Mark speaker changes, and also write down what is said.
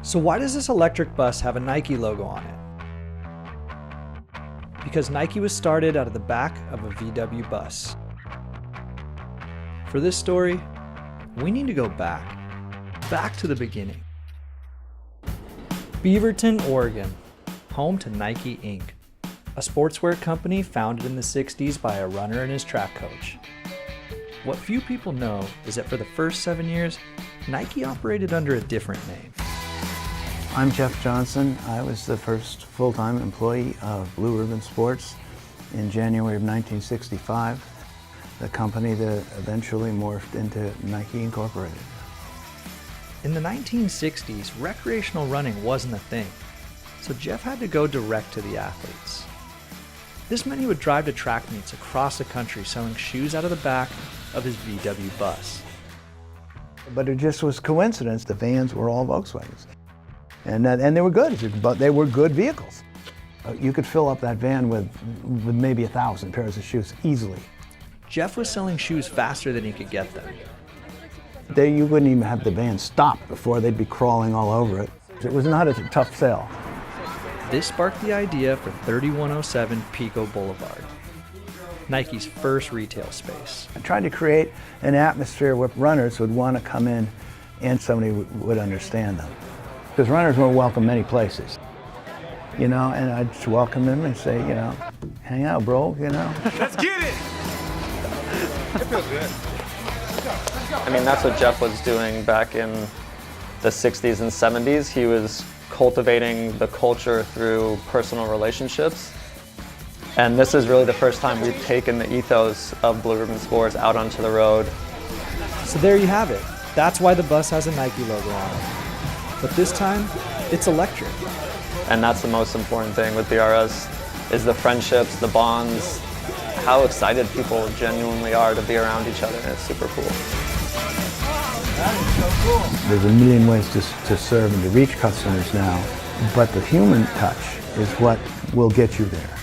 Speaker 1: So why does this electric bus have a Nike logo on it? Because Nike was started out of the back of a VW bus. For this story, we need to go back to the beginning. Beaverton, Oregon, home to Nike Inc., a sportswear company founded in the 60s by a runner and his track coach. What few people know is that for the first 7 years, Nike operated under a different name.
Speaker 2: I'm Jeff Johnson. I was the first full-time employee of Blue Ribbon Sports in January of 1965, the company that eventually morphed into Nike Incorporated.
Speaker 1: In the 1960s, recreational running wasn't a thing, so Jeff had to go direct to the athletes. This meant he would drive to track meets across the country selling shoes out of the back of his VW bus.
Speaker 2: But it just was coincidence. The vans were all Volkswagens. And they were good, but they were good vehicles. You could fill up that van with maybe 1,000 pairs of shoes easily.
Speaker 1: Jeff was selling shoes faster than he could get them.
Speaker 2: You wouldn't even have the van stop before they'd be crawling all over it. It was not a tough sale.
Speaker 1: This sparked the idea for 3107 Pico Boulevard, Nike's first retail space.
Speaker 2: I tried to create an atmosphere where runners would want to come in and somebody would understand them. Because runners weren't welcome many places, and I'd just welcome them and say, hang out, bro,
Speaker 3: Let's get it! It feels good.
Speaker 4: I mean, that's what Jeff was doing back in the 60s and 70s. He was cultivating the culture through personal relationships. And this is really the first time we've taken the ethos of Blue Ribbon Sports out onto the road.
Speaker 1: So there you have it. That's why the bus has a Nike logo on it. But this time, it's electric.
Speaker 4: And that's the most important thing with BRS, is the friendships, the bonds, how excited people genuinely are to be around each other. It's super cool.
Speaker 2: That is so cool. There's a million ways to serve and to reach customers now, but the human touch is what will get you there.